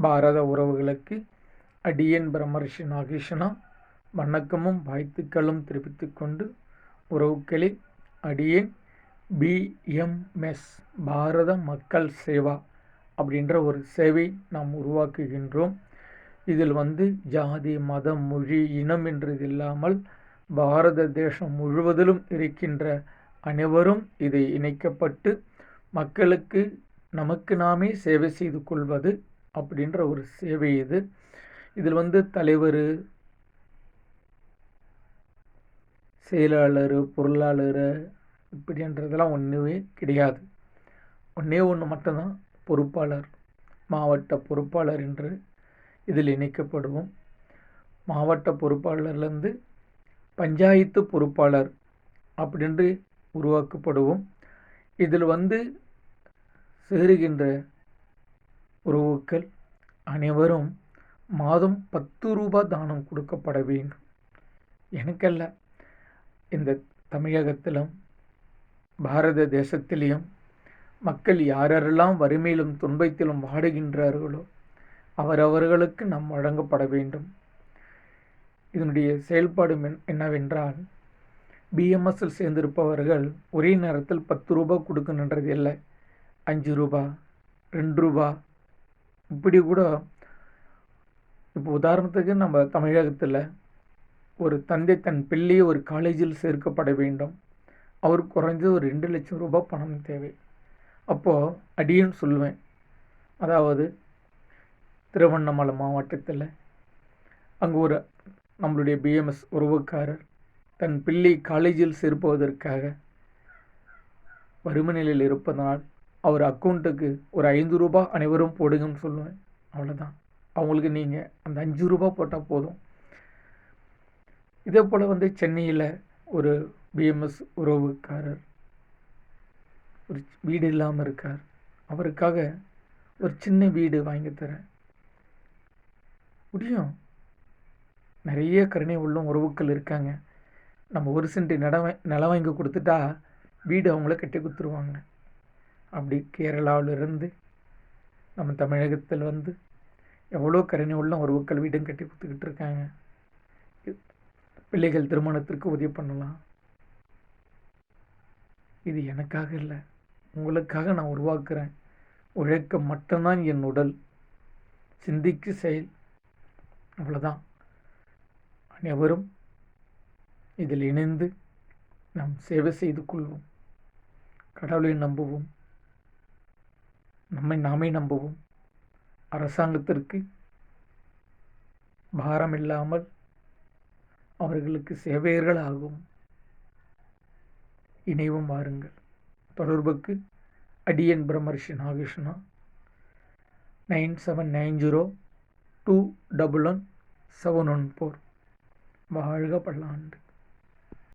பாரத உறவுகளுக்கு அடியேன் பிரம்மர்ஷி நாகேஷனா வணக்கமும் வாழ்த்துக்களும் தெரிவித்துக் கொண்டு, உறவுகளே, அடியேன் பிஎம்எஸ் பாரத மக்கள் சேவா அப்படின்ற ஒரு சேவை நாம் உருவாக்குகின்றோம். இதில் ஜாதி, மதம், மொழி, இனம் என்றது இல்லாமல் பாரத தேசம் முழுவதிலும் இருக்கின்ற அனைவரும் இதை இணைக்கப்பட்டு மக்களுக்கு நமக்கு நாமே சேவை செய்து கொள்வது அப்படின்ற ஒரு சேவை இது. இதில் தலைவர், செயலாளர், பொருளாளர் இப்படின்றதெல்லாம் ஒன்றுமே கிடையாது. ஒன்று மட்டும்தான் பொறுப்பாளர், மாவட்ட பொறுப்பாளர் என்று இதில் இணைக்கப்படுவோம். மாவட்ட பொறுப்பாளர்லேருந்து பஞ்சாயத்து பொறுப்பாளர் அப்படின்று உருவாக்கப்படுவோம். இதில் சேருகின்ற உறவுகள் அனைவரும் மாதம் 10 ரூபாய் தானம் கொடுக்கப்பட வேண்டும். எனக்கல்ல, இந்த தமிழகத்திலும் பாரத தேசத்திலையும் மக்கள் யாரெல்லாம் வறுமையிலும் துன்பத்திலும் வாடுகின்றார்களோ அவரவர்களுக்கு நாம் வழங்கப்பட வேண்டும். இதனுடைய செயல்பாடு என்னவென்றால், பிஎம்எஸ்ஸில் சேர்ந்திருப்பவர்கள் ஒரே நேரத்தில் 10 ரூபாய் கொடுக்கணுன்றது இல்லை. 5 ரூபாய், 2 ரூபாய் இப்படி கூட. இப்போ உதாரணத்துக்கு நம்ம தமிழகத்தில் ஒரு தந்தை தன் பிள்ளையை ஒரு காலேஜில் சேர்க்கப்பட வேண்டும். அவருக்கு குறைஞ்சது ஒரு 2 லட்சம் ரூபாய் பணம் தேவை. அப்போது அடியேன்னு சொல்லுவேன், அதாவது திருவண்ணாமலை மாவட்டத்தில் அங்கே ஒரு நம்மளுடைய பிஎம்எஸ் உறவுக்காரர் தன் பிள்ளை காலேஜில் சேர்ப்பதற்காக வறுமை நிலையில் இருப்பதனால் அவர் அக்கௌண்ட்டுக்கு ஒரு 5 ரூபாய் அனைவரும் போடுங்கன்னு சொல்லுவேன். அவ்வளோதான். அவங்களுக்கு நீங்கள் அந்த 5 ரூபாய் போட்டால் போதும். இதே போல் சென்னையில் ஒரு பிஎம்எஸ் உறவுக்காரர் ஒரு வீடு இல்லாமல் இருக்கார். அவருக்காக ஒரு சின்ன வீடு வாங்கி தரேன் முடியும். நிறைய கருணை உள்ள உறவுகள் இருக்காங்க. நம்ம 1 சென்ட் நிலம் வாங்கி கொடுத்துட்டா வீடு அவங்கள கட்டி கொடுத்துருவாங்க. அப்படி கேரளாவிலிருந்து நம்ம தமிழகத்தில் எவ்வளோ கருணை உள்ள உறவுகள் வீடும் கட்டி கொடுத்துக்கிட்டு இருக்காங்க. பிள்ளைகள் திருமணத்திற்கு உதவி பண்ணலாம். இது எனக்காக இல்லை, உங்களுக்காக நான் உருவாக்குறேன். உழைக்க மட்டும்தான் என் உடல், சிந்திக்கு செயல். அவ்வளோதான். அனைவரும் இதில் இணைந்து நாம் சேவை செய்து கொள்வோம். கடவுளை நம்புவோம், நம்மை நாமே நம்புவோம். அரசாங்கத்திற்கு பாரம் இல்லாமல் அவர்களுக்கு சேவையர்கள் ஆகும். இணைவும் வாருங்கள். தொடர்புக்கு அடியேன் பிரம்மர்ஷி நாகேஷனா 9790211714. வாழ்க பல்லாண்டு.